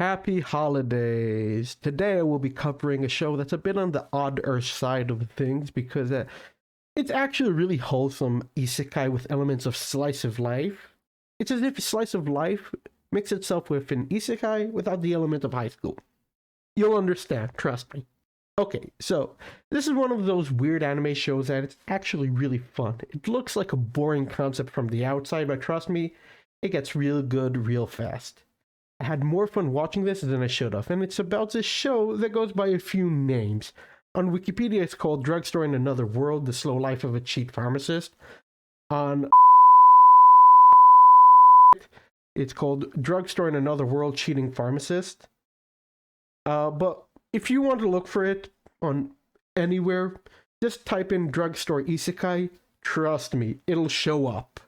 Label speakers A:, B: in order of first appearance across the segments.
A: Happy holidays! Today I will be covering a show that's a bit on the odder side of things because it's actually really wholesome isekai with elements of slice of life. It's as if slice of life mixed itself with an isekai without the element of high school. You'll understand, trust me. Okay, so this is one of those weird anime shows that it's actually really fun. It looks like a boring concept from the outside, but trust me, it gets real good real fast. I had more fun watching this than I should have, and it's about this show that goes by a few names. On Wikipedia, it's called Drugstore in Another World, The Slow Life of a Cheat Pharmacist. On it's called Drugstore in Another World, Cheating Pharmacist. But if you want to look for it on anywhere, just type in Drugstore Isekai. Trust me, it'll show up.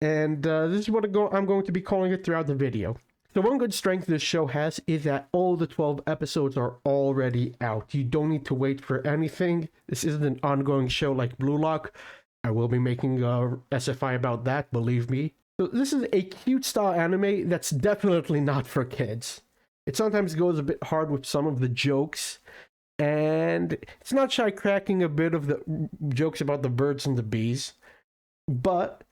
A: And this is what I'm going to be calling it throughout the video. So one good strength this show has is that all the 12 episodes are already out. You don't need to wait for anything. This isn't an ongoing show like Blue Lock. I will be making a SFI about that, believe me. So this is a cute style anime that's definitely not for kids. It sometimes goes a bit hard with some of the jokes, and it's not shy cracking a bit of the jokes about the birds and the bees, but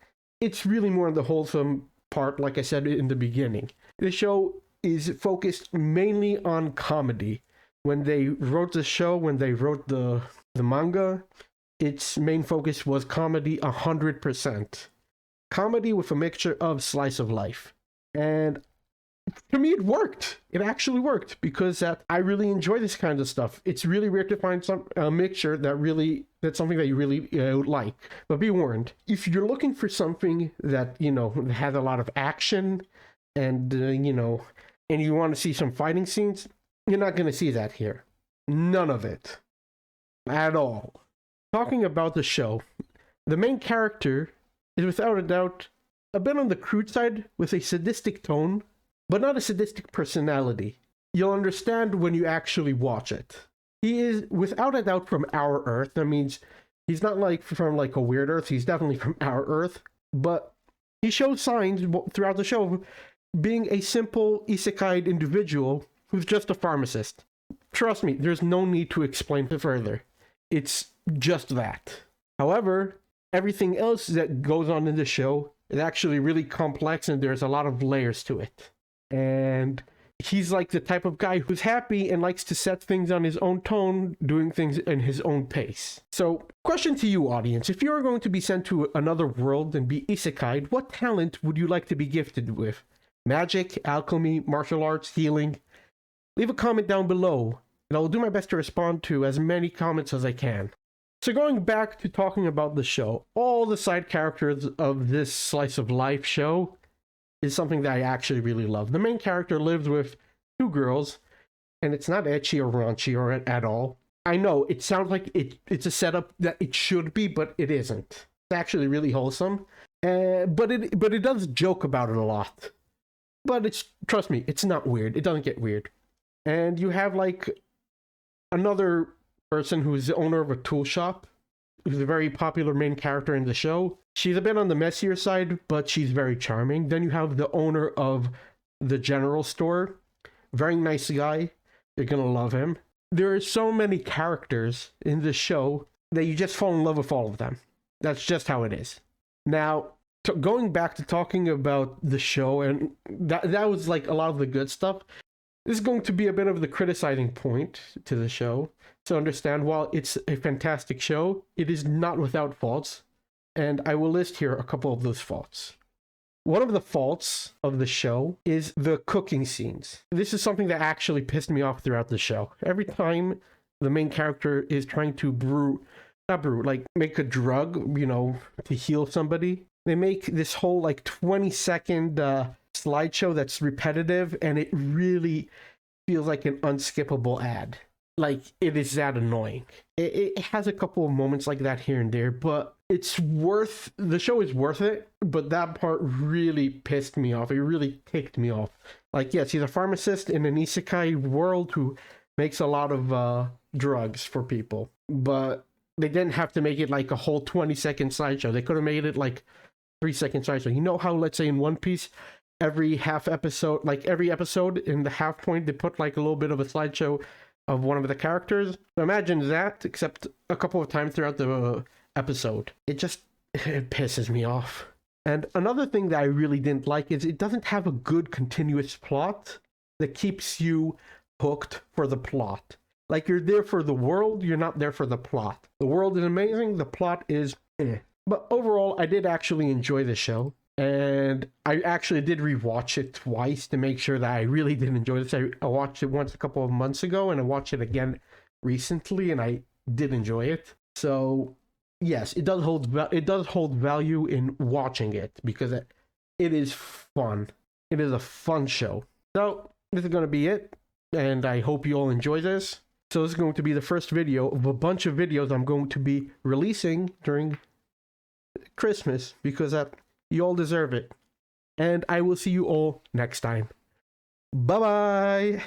A: it's really more on the wholesome part, like I said in the beginning. The show is focused mainly on comedy. When they wrote the show, when they wrote the manga, its main focus was comedy 100%. Comedy with a mixture of slice of life. And to me, it worked. It actually worked because I really enjoy this kind of stuff. It's really rare to find a mixture that's something that you really like. But be warned, if you're looking for something that, has a lot of action and, and you want to see some fighting scenes, you're not going to see that here. None of it. At all. Talking about the show, the main character is without a doubt a bit on the crude side with a sadistic tone, but not a sadistic personality. You'll understand when you actually watch it. He is without a doubt from our Earth. That means he's not from a weird Earth. He's definitely from our Earth. But he shows signs throughout the show of being a simple isekai individual who's just a pharmacist. Trust me, there's no need to explain it further. It's just that. However, everything else that goes on in the show is actually really complex and there's a lot of layers to it. And he's like the type of guy who's happy and likes to set things on his own tone, doing things in his own pace. So, question to you, audience. If you are going to be sent to another world and be isekai'd, what talent would you like to be gifted with? Magic, alchemy, martial arts, healing? Leave a comment down below, and I'll do my best to respond to as many comments as I can. So going back to talking about the show, all the side characters of this slice of life show is something that I actually really love. The main character lives with two girls, and it's not ecchi or raunchy or at all. I know, it sounds like it's a setup that it should be, but it isn't. It's actually really wholesome, but it does joke about it a lot. But trust me, it's not weird. It doesn't get weird. And you have another person who's the owner of a tool shop, who's a very popular main character in the show. She's a bit on the messier side, but she's very charming. Then you have the owner of the general store. Very nice guy. You're gonna love him. There are so many characters in the show that you just fall in love with all of them. That's just how it is. Now, going back to talking about the show, and that was a lot of the good stuff. This is going to be a bit of the criticizing point to the show. To understand, while it's a fantastic show, it is not without faults. And I will list here a couple of those faults. One of the faults of the show is the cooking scenes. This is something that actually pissed me off throughout the show. Every time the main character is trying to make a drug, to heal somebody, they make this whole 20-second slideshow that's repetitive, and it really feels like an unskippable ad. It is that annoying. It has a couple of moments like that here and there, but the show is worth it, but that part really pissed me off. It really ticked me off. Yes, he's a pharmacist in an isekai world who makes a lot of drugs for people, but they didn't have to make it a whole 20-second slideshow. They could have made it 3-second slideshow. You know how, let's say in One Piece, every half episode, like every episode in the half point, they put like a little bit of a slideshow of one of the characters. So imagine that, except a couple of times throughout the episode. It pisses me off. And another thing that I really didn't like is it doesn't have a good continuous plot that keeps you hooked for the plot. Like, you're there for the world, you're not there for the plot. The world is amazing, the plot is eh. But overall, I did actually enjoy the show. And I actually did rewatch it twice to make sure that I really did enjoy this. I watched it once a couple of months ago, and I watched it again recently, and I did enjoy it. So yes, it does hold value in watching it, because it is fun. It is a fun show. So this is going to be it, and I hope you all enjoy this. So this is going to be the first video of a bunch of videos I'm going to be releasing during Christmas, because you all deserve it. And I will see you all next time. Bye-bye!